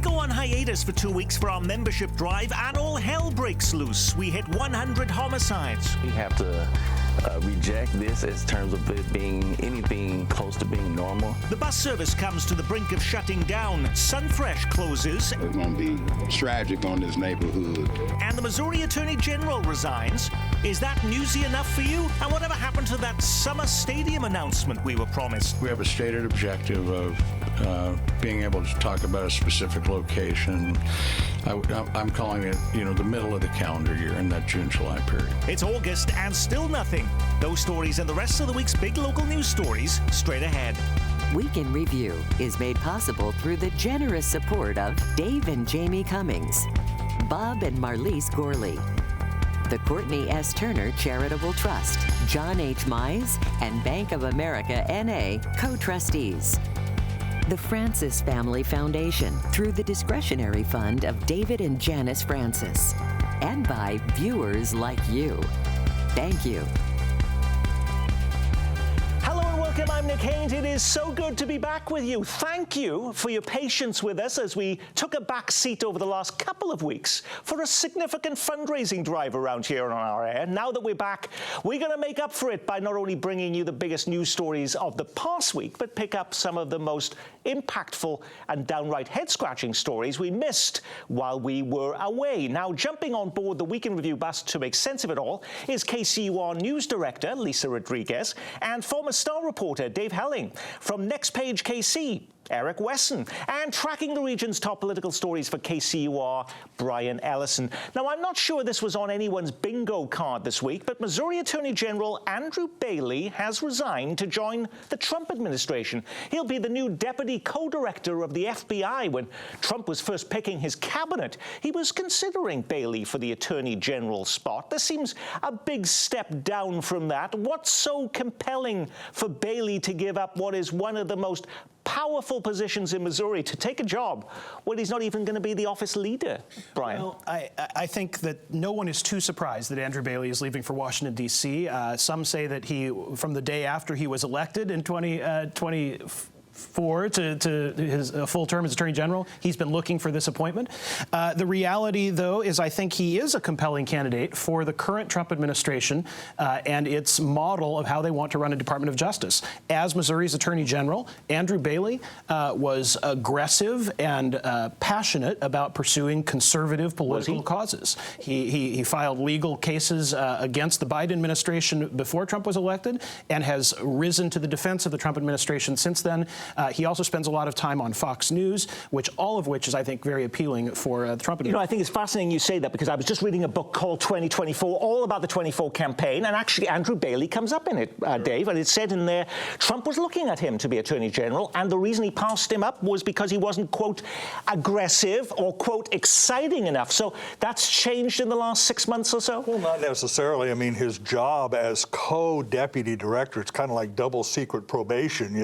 go on hiatus for 2 weeks for our membership drive, and all hell breaks loose. We hit 100 homicides. We have to reject this in terms of it being anything close to being normal. The bus service comes to the brink of shutting down. Sunfresh closes. It's going to be tragic on this neighborhood. And the Missouri Attorney General resigns. Is that newsy enough for you? And whatever happened to that summer stadium announcement we were promised? We have a stated objective of being able to talk about a specific location. I'm calling it, the middle of the calendar year in that June-July period. It's August and still nothing. Those stories and the rest of the week's big local news stories straight ahead. Week in Review is made possible through the generous support of Dave and Jamie Cummings, Bob and Marlise Gorley, the Courtney S. Turner Charitable Trust, John H. Mize, and Bank of America N.A. co-trustees. The Francis Family Foundation through the discretionary fund of David and Janice Francis, and by viewers like you. Thank you. Hello and welcome. I'm Nick Haynes. It is so good to be back with you. Thank you for your patience with us as we took a back seat over the last couple of weeks for a significant fundraising drive around here on our air. Now that we're back, we're going to make up for it by not only bringing you the biggest news stories of the past week, but pick up some of the most impactful and downright head-scratching stories we missed while we were away. Now, jumping on board the Week in Review bus to make sense of it all is KCUR News Director Lisa Rodriguez and former Star reporter Dave Helling. From Next Page KC, Eric Wesson, and tracking the region's top political stories for KCUR, Brian Ellison. Now, I'm not sure this was on anyone's bingo card this week, but Missouri Attorney General Andrew Bailey has resigned to join the Trump administration. He'll be the new deputy co-director of the FBI. When Trump was first picking his cabinet, he was considering Bailey for the Attorney General spot. This seems a big step down from that. What's so compelling for Bailey to give up what is one of the most powerful positions in Missouri to take a job when he's not even going to be the office leader, Brian? Well, I think that no one is too surprised that Andrew Bailey is leaving for Washington, D.C. Some say that from the day after he was elected in 2024 to his full term as Attorney General, he's been looking for this appointment. The reality, though, is I think he is a compelling candidate for the current Trump administration and its model of how they want to run a Department of Justice. As Missouri's Attorney General, Andrew Bailey was aggressive and passionate about pursuing conservative political causes. He filed legal cases against the Biden administration before Trump was elected and has risen to the defense of the Trump administration since then. He also spends a lot of time on Fox News, all of which is, I think, very appealing for the Trump administration. I think it's fascinating you say that, because I was just reading a book called 2024, all about the 24 campaign, and actually Andrew Bailey comes up in it, Dave, and it said in there Trump was looking at him to be Attorney General, and the reason he passed him up was because he wasn't, quote, aggressive or, quote, exciting enough. So that's changed in the last 6 months or so? Well, not necessarily. I mean, his job as co-deputy director, it's kind of like double secret probation,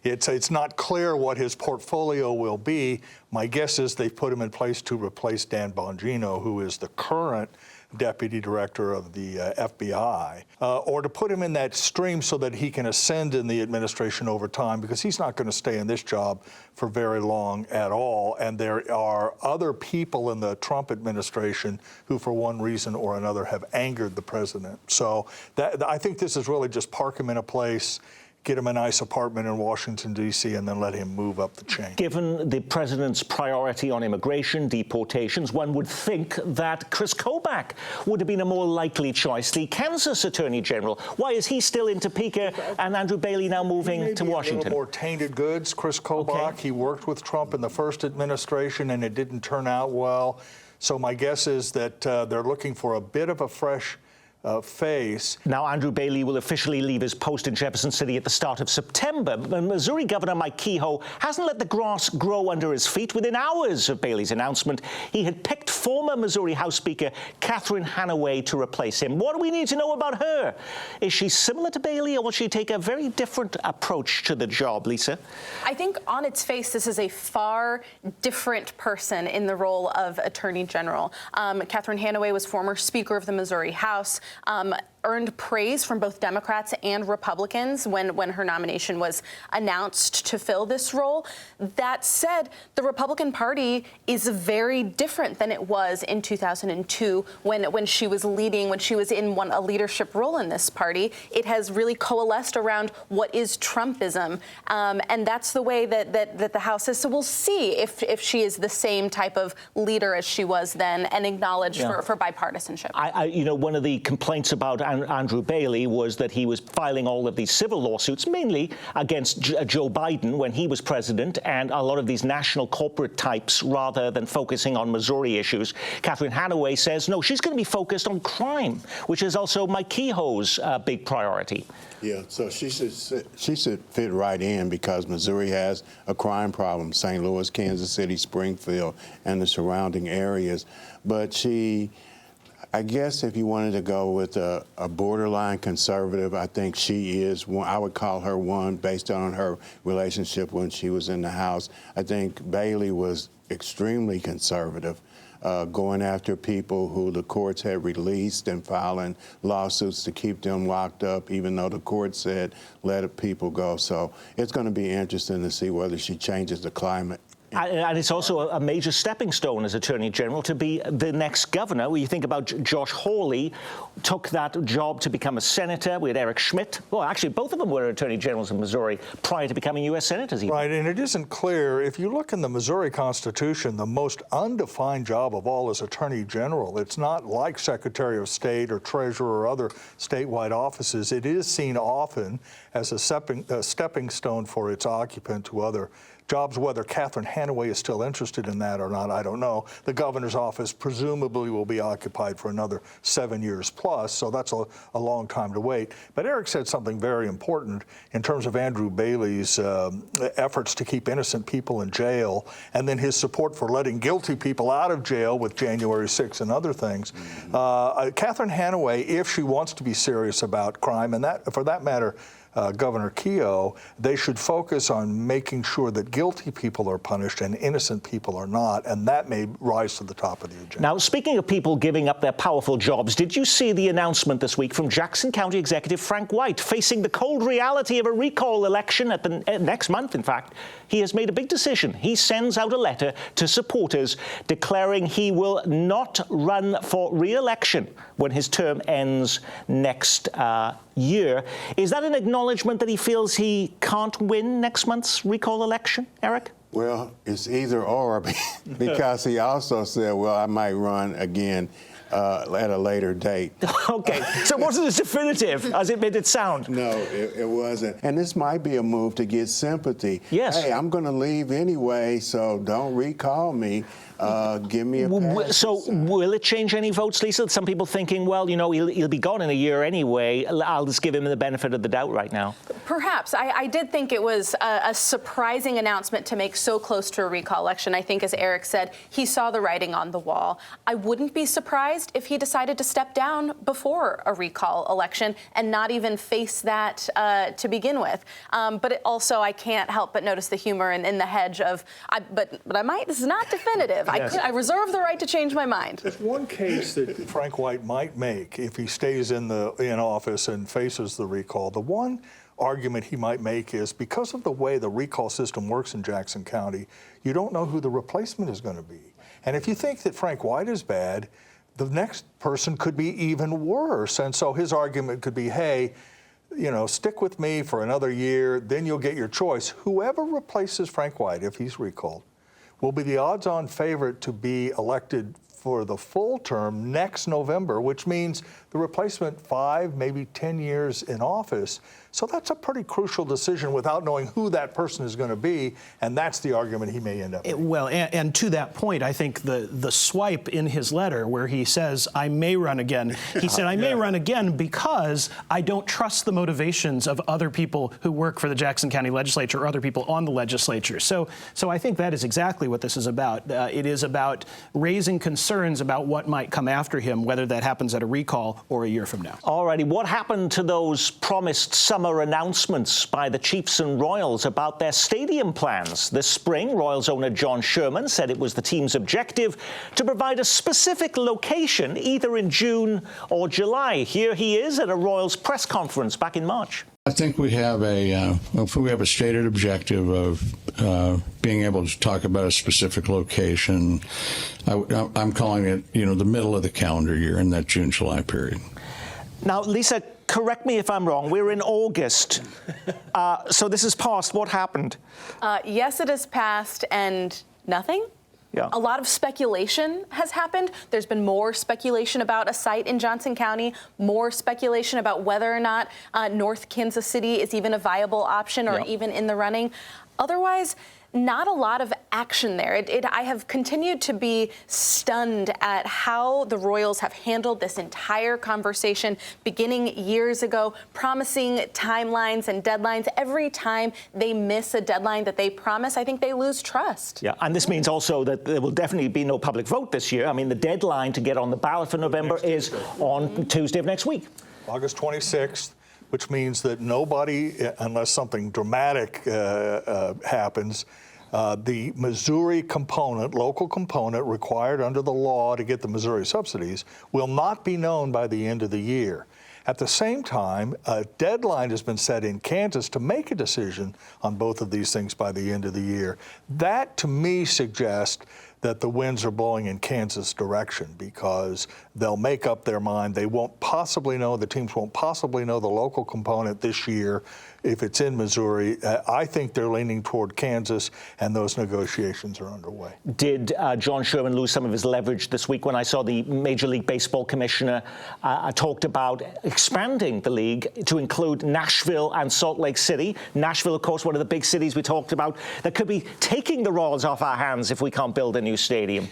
It's not clear what his portfolio will be. My guess is they put him in place to replace Dan Bongino, who is the current deputy director of the FBI, or to put him in that stream so that he can ascend in the administration over time, because he's not going to stay in this job for very long at all. And there are other people in the Trump administration who, for one reason or another, have angered the president. So I think this is really just park him in a place, get him a nice apartment in Washington, D.C., and then let him move up the chain. Given the president's priority on immigration, deportations, one would think that Chris Kobach would have been a more likely choice, the Kansas Attorney General. Why is he still in Topeka and Andrew Bailey now moving to Washington? A little more tainted goods, Chris Kobach. Okay. He worked with Trump in the first administration, and it didn't turn out well. So my guess is that they're looking for a bit of a fresh face. Now, Andrew Bailey will officially leave his post in Jefferson City at the start of September. But Missouri Governor Mike Kehoe hasn't let the grass grow under his feet. Within hours of Bailey's announcement, he had picked former Missouri House Speaker Catherine Hanaway to replace him. What do we need to know about her? Is she similar to Bailey, or will she take a very different approach to the job, Lisa? I think on its face, this is a far different person in the role of Attorney General. Catherine Hanaway was former Speaker of the Missouri House. earned praise from both Democrats and Republicans when her nomination was announced to fill this role. That said, the Republican Party is very different than it was in 2002 when she was leading, when she was in a leadership role in this party. It has really coalesced around what is Trumpism, and that's the way that the House is. So we'll see if she is the same type of leader as she was then, and acknowledged for bipartisanship. You know, one of the complaints about Andrew Bailey was that he was filing all of these civil lawsuits, mainly against Joe Biden when he was president, and a lot of these national corporate types, rather than focusing on Missouri issues. Catherine Hanaway says, no, she's going to be focused on crime, which is also Mike Kehoe's big priority. Yeah, so she should fit right in because Missouri has a crime problem, St. Louis, Kansas City, Springfield, and the surrounding areas. But I guess if you wanted to go with a borderline conservative, I think she is one. I would call her one based on her relationship when she was in the House. I think Bailey was extremely conservative, going after people who the courts had released and filing lawsuits to keep them locked up, even though the court said let people go. So it's going to be interesting to see whether she changes the climate. And it's also a major stepping stone as Attorney General to be the next governor. When you think about Josh Hawley, took that job to become a senator. We had Eric Schmidt. Well, actually, both of them were Attorney Generals in Missouri prior to becoming U.S. senators. Even. Right, and it isn't clear. If you look in the Missouri Constitution, the most undefined job of all is Attorney General. It's not like Secretary of State or Treasurer or other statewide offices. It is seen often as a stepping stone for its occupant to other jobs. Whether Catherine Hanaway is still interested in that or not, I don't know. The governor's office presumably will be occupied for another 7 years plus, so that's a long time to wait. But Eric said something very important in terms of Andrew Bailey's efforts to keep innocent people in jail, and then his support for letting guilty people out of jail with January 6th and other things. Catherine Hanaway, if she wants to be serious about crime, and that, for that matter, Governor Kehoe, they should focus on making sure that guilty people are punished and innocent people are not, and that may rise to the top of the agenda. Now, speaking of people giving up their powerful jobs, did you see the announcement this week from Jackson County Executive Frank White? Facing the cold reality of a recall election at the next month, in fact, he has made a big decision. He sends out a letter to supporters declaring he will not run for re-election when his term ends next year. Is that an acknowledgement that he feels he can't win next month's recall election, Eric? Well, it's either or, because he also said, well, I might run again at a later date. Okay, so it wasn't as definitive as it made it sound. No, it wasn't. And this might be a move to get sympathy. Yes. Hey, I'm going to leave anyway, so don't recall me. Give me a pass. So will it change any votes, Lisa? Some people thinking, well, you know, he'll be gone in a year anyway. I'll just give him the benefit of the doubt right now. Perhaps. I did think it was a surprising announcement to make so close to a recall election. I think, as Eric said, he saw the writing on the wall. I wouldn't be surprised if he decided to step down before a recall election and not even face that to begin with. But also, I can't help but notice the humor in the hedge of, but I might, this is not definitive. Yes. I reserve the right to change my mind. There's one case that Frank White might make if he stays in office and faces the recall. The one argument he might make is because of the way the recall system works in Jackson County, you don't know who the replacement is going to be. And if you think that Frank White is bad, the next person could be even worse. And so his argument could be, hey, you know, stick with me for another year, then you'll get your choice. Whoever replaces Frank White, if he's recalled, will be the odds-on favorite to be elected for the full term next November, which means the replacement 5, maybe 10 years in office. So that's a pretty crucial decision without knowing who that person is going to be, and that's the argument he may end up making. Well, and to that point, I think the swipe in his letter where he says, I may run again, he said, I may run again because I don't trust the motivations of other people who work for the Jackson County Legislature or other people on the legislature. So I think that is exactly what this is about. It is about raising concerns about what might come after him, whether that happens at a recall or a year from now. All righty, what happened to those promised summer announcements by the Chiefs and Royals about their stadium plans. This spring, Royals owner John Sherman said it was the team's objective to provide a specific location either in June or July. Here he is at a Royals press conference back in March. I think we have a stated objective of being able to talk about a specific location. I'm calling it, the middle of the calendar year in that June-July period. Now, Lisa, correct me if I'm wrong. We're in August. So this is past. What happened? Yes, it has passed, and nothing. Yeah. A lot of speculation has happened. There's been more speculation about a site in Johnson County, more speculation about whether or not North Kansas City is even a viable option or even in the running. Otherwise, not a lot of action there. I have continued to be stunned at how the Royals have handled this entire conversation beginning years ago, promising timelines and deadlines. Every time they miss a deadline that they promise, I think they lose trust. Yeah, and this means also that there will definitely be no public vote this year. I mean, the deadline to get on the ballot for November is on Tuesday of next week. August 26th. Which means that nobody, unless something dramatic happens, the Missouri component, local component required under the law to get the Missouri subsidies will not be known by the end of the year. At the same time, a deadline has been set in Kansas to make a decision on both of these things by the end of the year. That, to me, suggests that the winds are blowing in Kansas' direction because they'll make up their mind. They won't possibly know, the teams won't possibly know the local component this year if it's in Missouri. I think they're leaning toward Kansas, and those negotiations are underway. Did John Sherman lose some of his leverage this week when I saw the Major League Baseball commissioner talked about expanding the league to include Nashville and Salt Lake City? Nashville, of course, one of the big cities we talked about that could be taking the Royals off our hands if we can't build a new stadium.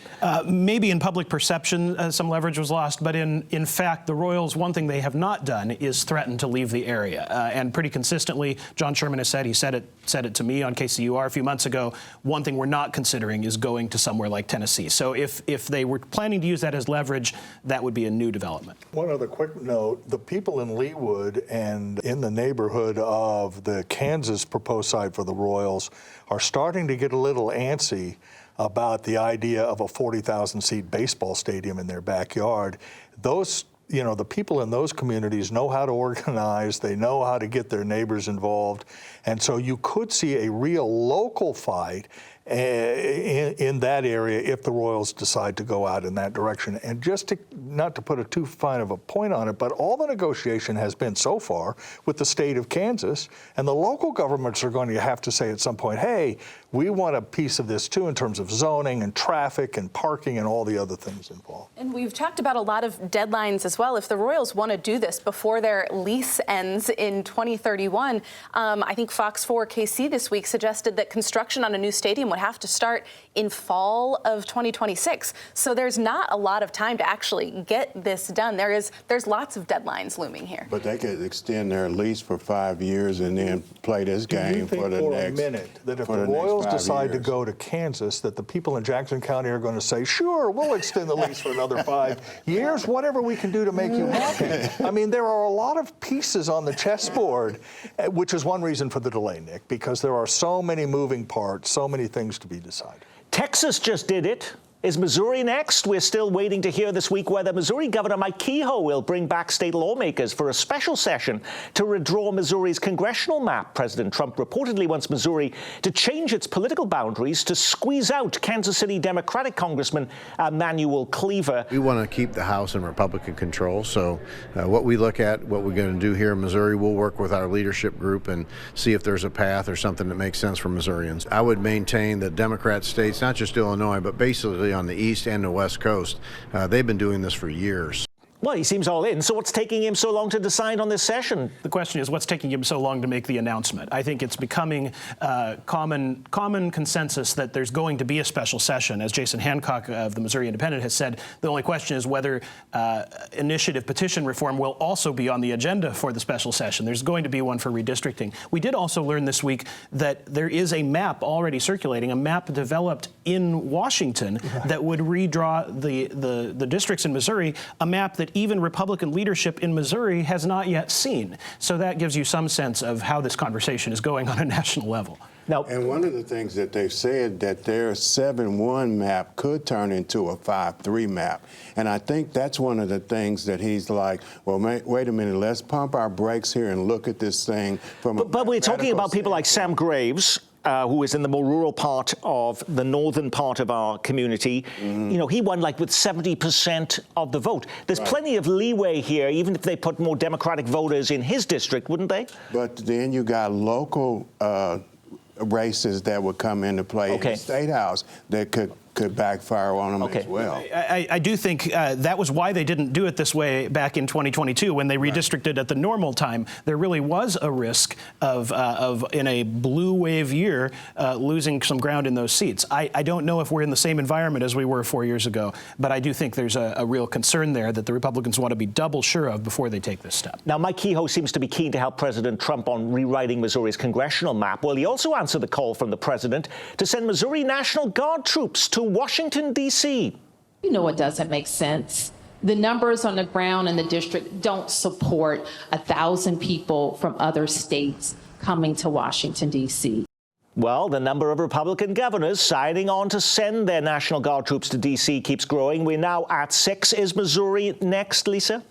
Maybe in public perception, some leverage was lost, but in fact, the Royals, one thing they have not done is threaten to leave the area, and pretty consistently, John Sherman has said, he said it to me on KCUR a few months ago, one thing we're not considering is going to somewhere like Tennessee. So if they were planning to use that as leverage, that would be a new development. One other quick note, the people in Leawood and in the neighborhood of the Kansas proposed site for the Royals are starting to get a little antsy about the idea of a 40,000-seat baseball stadium in their backyard. The people in those communities know how to organize, they know how to get their neighbors involved, and so you could see a real local fight in that area if the Royals decide to go out in that direction. And just not to put a too fine of a point on it, but all the negotiation has been so far with the state of Kansas, and the local governments are going to have to say at some point, hey, we want a piece of this too in terms of zoning and traffic and parking and all the other things involved. And we've talked about a lot of deadlines as well. If the Royals want to do this before their lease ends in 2031, I think Fox 4 KC this week suggested that construction on a new stadium would have to start in fall of 2026. So there's not a lot of time to actually get this done. There's lots of deadlines looming here. But they could extend their lease for 5 years and then play this game for the next. Do you think for a minute that if the Royals decide to go to Kansas, that the people in Jackson County are going to say, sure, we'll extend the lease for another 5 years, whatever we can do to make you happy? I mean, there are a lot of pieces on the chessboard, which is one reason for the delay, Nick, because there are so many moving parts, so many things to be decided. Texas just did it. Is Missouri next? We're still waiting to hear this week whether Missouri Governor Mike Kehoe will bring back state lawmakers for a special session to redraw Missouri's congressional map. President Trump reportedly wants Missouri to change its political boundaries to squeeze out Kansas City Democratic Congressman Emanuel Cleaver. We want to keep the House in Republican control, so what we look at, what we're going to do here in Missouri, we'll work with our leadership group and see if there's a path or something that makes sense for Missourians. I would maintain that Democrat states, not just Illinois, but basically on the East and the West Coast, they've been doing this for years. Well, he seems all in. So what's taking him so long to decide on this session? The question is, what's taking him so long to make the announcement? I think it's becoming common consensus that there's going to be a special session. As Jason Hancock of the Missouri Independent has said, the only question is whether initiative petition reform will also be on the agenda for the special session. There's going to be one for redistricting. We did also learn this week that there is a map already circulating, a map developed in Washington that would redraw the districts in Missouri, a map that even Republican leadership in Missouri has not yet seen. So that gives you some sense of how this conversation is going on a national level. Now, and one of the things that they've said that their 7-1 map could turn into a 5-3 map. And I think that's one of the things that he's like, well, wait a minute, let's pump our brakes here and look at this thing from But we're talking about people like Sam Graves, who is in the more rural part of the northern part of our community. You know, he won like with 70% of the vote. There's plenty of leeway here, even if they put more Democratic voters in his district, wouldn't they? But then you got local races that would come into play in the State House that could backfire on them as well. I do think that was why they didn't do it this way back in 2022 when they redistricted at the normal time. There really was a risk of in a blue wave year, losing some ground in those seats. I don't know if we're in the same environment as we were 4 years ago, but I do think there's a real concern there that the Republicans want to be double sure of before they take this step. Now, Mike Kehoe seems to be keen to help President Trump on rewriting Missouri's congressional map. Well, he also answered the call from the president to send Missouri National Guard troops to Washington, D.C. You know it doesn't make sense. The numbers on the ground in the district don't support 1,000 people from other states coming to Washington, D.C. Well, the number of Republican governors signing on to send their National Guard troops to D.C. keeps growing. We're now at 6. Is Missouri next, Lisa?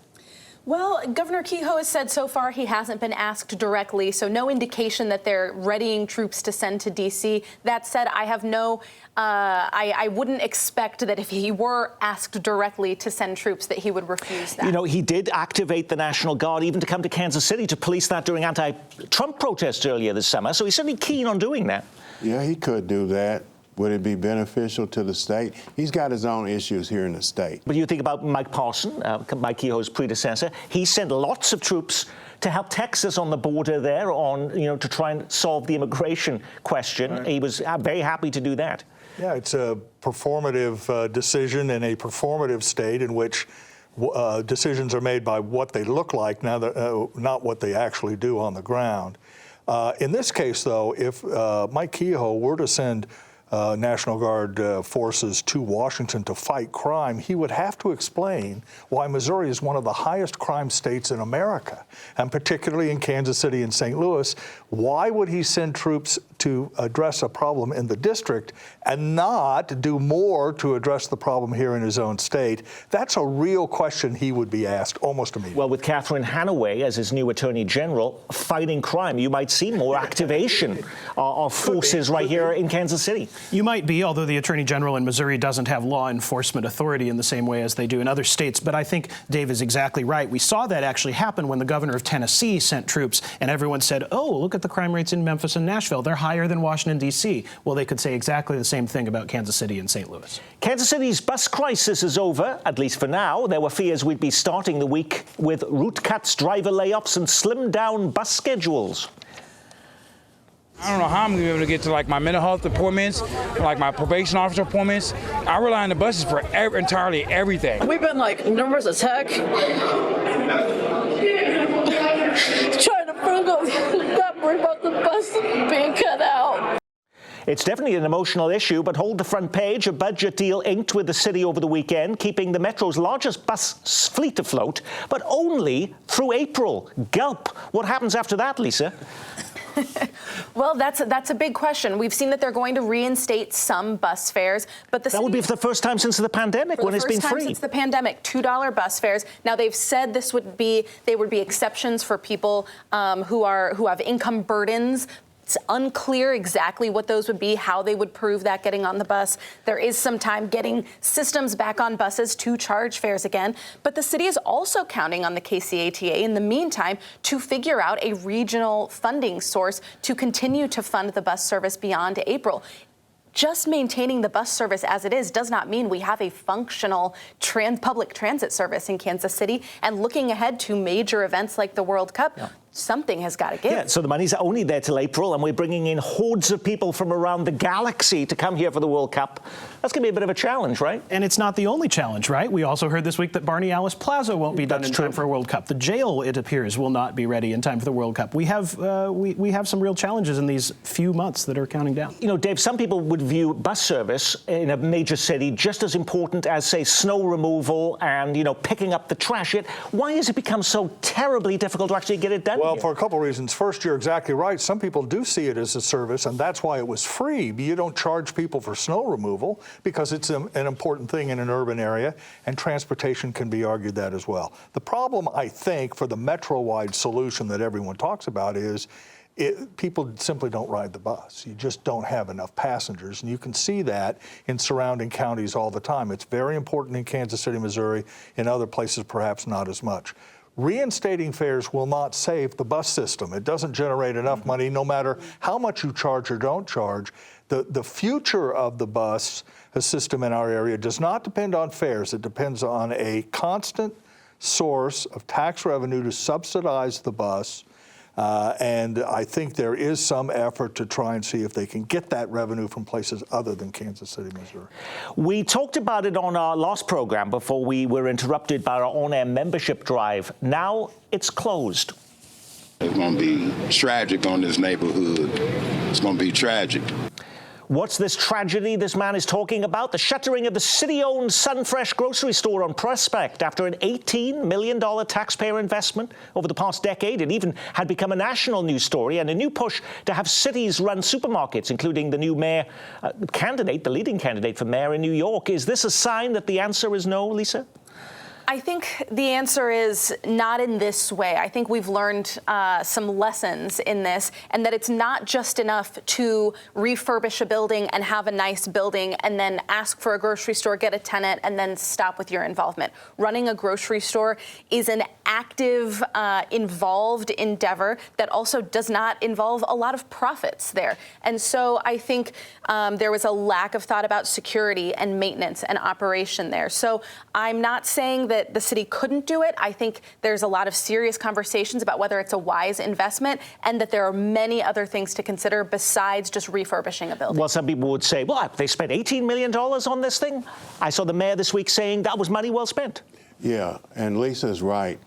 Well, Governor Kehoe has said so far he hasn't been asked directly, so no indication that they're readying troops to send to D.C. That said, I have I wouldn't expect that if he were asked directly to send troops that he would refuse that. You know, he did activate the National Guard even to come to Kansas City to police that during anti-Trump protests earlier this summer, so he's certainly keen on doing that. Yeah, he could do that. Would it be beneficial to the state? He's got his own issues here in the state. But you think about Mike Parson, Mike Kehoe's predecessor. He sent lots of troops to help Texas on the border there to try and solve the immigration question. He was very happy to do that. Yeah, it's a performative decision in a performative state in which decisions are made by what they look like, not what they actually do on the ground. In this case, though, if Mike Kehoe were to send National Guard forces to Washington to fight crime, he would have to explain why Missouri is one of the highest crime states in America, and particularly in Kansas City and St. Louis. Why would he send troops to address a problem in the district and not do more to address the problem here in his own state? That's a real question he would be asked almost immediately. Well, with Catherine Hanaway as his new Attorney General fighting crime, you might see more activation of forces right here in Kansas City. You might be, although the Attorney General in Missouri doesn't have law enforcement authority in the same way as they do in other states. But I think Dave is exactly right. We saw that actually happen when the governor of Tennessee sent troops, and everyone said, oh, look at the crime rates in Memphis and Nashville. They're higher than Washington, D.C. Well, they could say exactly the same thing about Kansas City and St. Louis. Kansas City's bus crisis is over, at least for now. There were fears we'd be starting the week with route cuts, driver layoffs, and slimmed down bus schedules. I don't know how I'm going to be able to get to like my mental health appointments, like my probation officer appointments. I rely on the buses for entirely everything. We've been like nervous as heck. Trying to prove not worried about the bus being cut out. It's definitely an emotional issue, but hold the front page. A budget deal inked with the city over the weekend, keeping the Metro's largest bus fleet afloat, but only through April. Gulp. What happens after that, Lisa? Well, that's a big question. We've seen that they're going to reinstate some bus fares, but that would be for the first time since the pandemic when it's been free. Since the pandemic, $2 bus fares. Now they've said they would be exceptions for people who have income burdens. It's unclear exactly what those would be, how they would prove that getting on the bus. There is some time getting systems back on buses to charge fares again. But the city is also counting on the KCATA in the meantime to figure out a regional funding source to continue to fund the bus service beyond April. Just maintaining the bus service as it is does not mean we have a functional public transit service in Kansas City. And looking ahead to major events like the World Cup, something has got to give. Yeah, so the money's only there till April, and we're bringing in hordes of people from around the galaxy to come here for the World Cup. That's going to be a bit of a challenge, right? And it's not the only challenge, right? We also heard this week that Barney Alice Plaza won't be done in time for a World Cup. The jail, it appears, will not be ready in time for the World Cup. We have we have some real challenges in these few months that are counting down. You know, Dave, some people would view bus service in a major city just as important as, say, snow removal and, you know, picking up the trash. Why has it become so terribly difficult to actually get it done? Well, here? for a couple of reasons. First, you're exactly right. Some people do see it as a service, and that's why it was free. But you don't charge people for snow removal because it's an important thing in an urban area, and transportation can be argued that as well. The problem, I think, for the metro-wide solution that everyone talks about is people simply don't ride the bus. You just don't have enough passengers, and you can see that in surrounding counties all the time. It's very important in Kansas City, Missouri. In other places, perhaps not as much. Reinstating fares will not save the bus system. It doesn't generate enough money, no matter how much you charge or don't charge. The future of the bus system in our area does not depend on fares. It depends on a constant source of tax revenue to subsidize the bus. And I think there is some effort to try and see if they can get that revenue from places other than Kansas City, Missouri. We talked about it on our last program before we were interrupted by our on-air membership drive. Now it's closed. It's going to be tragic on this neighborhood. It's going to be tragic. What's this tragedy this man is talking about? The shuttering of the city-owned Sunfresh grocery store on Prospect after an $18 million taxpayer investment over the past decade. It even had become a national news story, and a new push to have cities run supermarkets, including the new mayor candidate, the leading candidate for mayor in New York. Is this a sign that the answer is no, Lisa? I think the answer is not in this way. I think we've learned some lessons in this, and that it's not just enough to refurbish a building and have a nice building and then ask for a grocery store, get a tenant, and then stop with your involvement. Running a grocery store is an active, involved endeavor that also does not involve a lot of profits there. And so I think there was a lack of thought about security and maintenance and operation there. So I'm not saying that the city couldn't do it. I think there's a lot of serious conversations about whether it's a wise investment, and that there are many other things to consider besides just refurbishing a building. Well, some people would say, well, they spent $18 million on this thing. I saw the mayor this week saying that was money well spent. Yeah, and Lisa's right.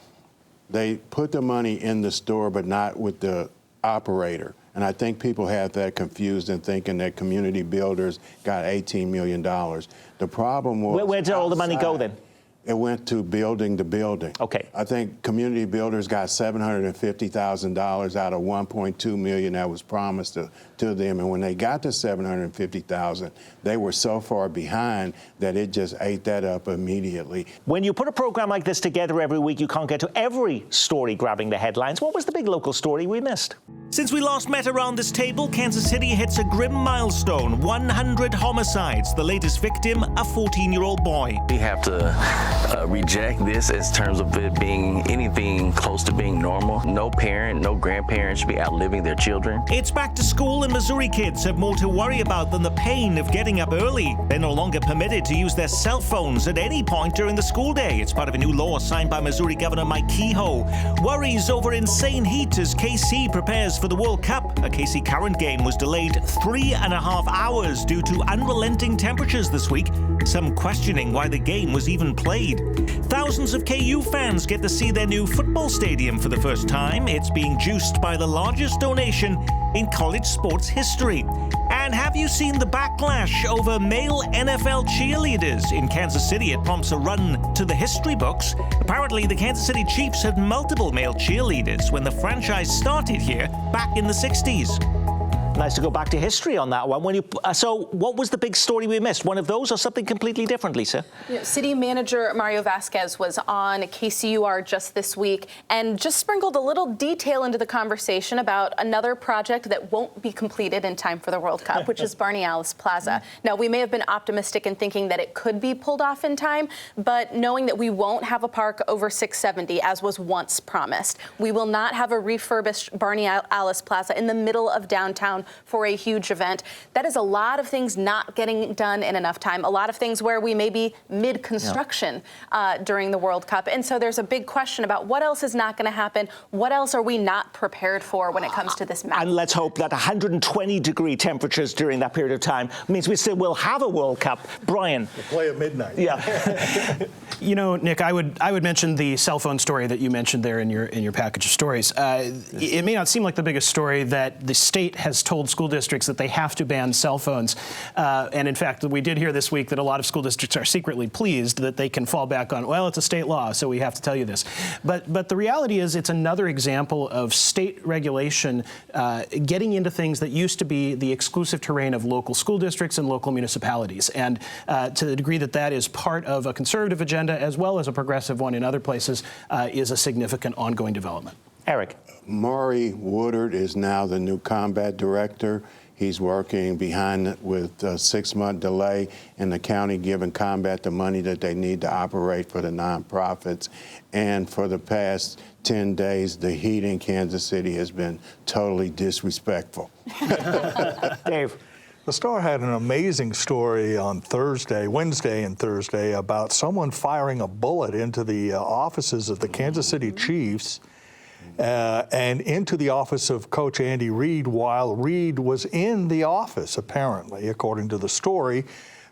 They put the money in the store, but not with the operator. And I think people have that confused in thinking that community builders got $18 million. The problem was... Where did all the money go then? It went to building the building. Okay. I think community builders got $750,000 out of $1.2 million that was promised to them. And when they got to $750,000, they were so far behind that it just ate that up immediately. When you put a program like this together every week, you can't get to every story grabbing the headlines. What was the big local story we missed? Since we last met around this table, Kansas City hits a grim milestone: 100 homicides. The latest victim, a 14-year-old boy. We have to reject this as terms of it being anything close to being normal. No parent, no grandparent should be outliving their children. It's back to school, and Missouri kids have more to worry about than the pain of getting up early. They're no longer permitted to use their cell phones at any point during the school day. It's part of a new law signed by Missouri Governor Mike Kehoe. Worries over insane heat as KC prepares for the World Cup. A KC Current game was delayed 3.5 hours due to unrelenting temperatures this week. Some questioning why the game was even played. Thousands of KU fans get to see their new football stadium for the first time. It's being juiced by the largest donation in college sports history. And have you seen the backlash over male NFL cheerleaders? In Kansas City, it prompts a run to the history books. Apparently, the Kansas City Chiefs had multiple male cheerleaders when the franchise started here back in the 60s. Nice to go back to history on that one. So what was the big story we missed? One of those or something completely different, Lisa? City Manager Mario Vasquez was on KCUR just this week and just sprinkled a little detail into the conversation about another project that won't be completed in time for the World Cup, which is Barney Alice Plaza. Now, we may have been optimistic in thinking that it could be pulled off in time, but knowing that we won't have a park over 670 as was once promised. We will not have a refurbished Barney Alice Plaza in the middle of downtown for a huge event. That is a lot of things not getting done in enough time, a lot of things where we may be mid-construction during the World Cup. And so there's a big question about what else is not going to happen, what else are we not prepared for when it comes to this match. And let's hope that 120-degree temperatures during that period of time means we still will have a World Cup. Brian. We'll play at midnight. Yeah. You know, Nick, I would mention the cell phone story that you mentioned there in your package of stories. It may not seem like the biggest story that the state has told school districts that they have to ban cell phones. And in fact, we did hear this week that a lot of school districts are secretly pleased that they can fall back on, well, it's a state law, so we have to tell you this. But the reality is it's another example of state regulation getting into things that used to be the exclusive terrain of local school districts and local municipalities. And to the degree that that is part of a conservative agenda as well as a progressive one in other places is a significant ongoing development. Eric. Maury Woodard is now the new combat director. He's working behind with a 6-month delay in the county giving combat the money that they need to operate for the nonprofits. And for the past 10 days, the heat in Kansas City has been totally disrespectful. Dave. The Star had an amazing story on Wednesday and Thursday, about someone firing a bullet into the offices of the Kansas City Chiefs and into the office of Coach Andy Reid while Reid was in the office, apparently, according to the story.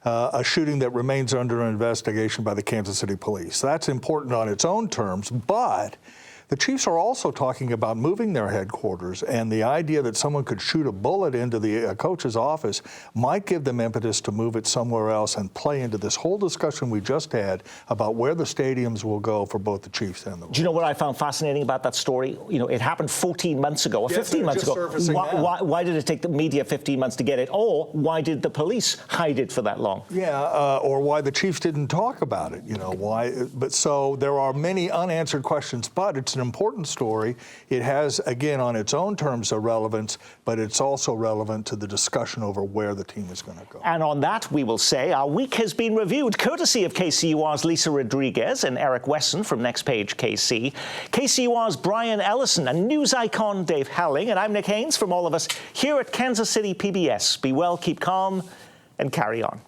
A shooting that remains under investigation by the Kansas City Police. That's important on its own terms, but the Chiefs are also talking about moving their headquarters, and the idea that someone could shoot a bullet into the coach's office might give them impetus to move it somewhere else and play into this whole discussion we just had about where the stadiums will go for both the Chiefs and the Rams. Do you know what I found fascinating about that story? You know, it happened 14 months ago, or 15 months ago. Why did it take the media 15 months to get it? Or why did the police hide it for that long? Yeah, or why the Chiefs didn't talk about it, you know, why. But so there are many unanswered questions, but it's an important story. It has, again, on its own terms, a relevance, but it's also relevant to the discussion over where the team is going to go. And on that, we will say our week has been reviewed, courtesy of KCUR's Lisa Rodriguez and Eric Wesson from Next Page KC, KCUR's Brian Ellison, and news icon Dave Howling, and I'm Nick Haynes from all of us here at Kansas City PBS. Be well, keep calm, and carry on.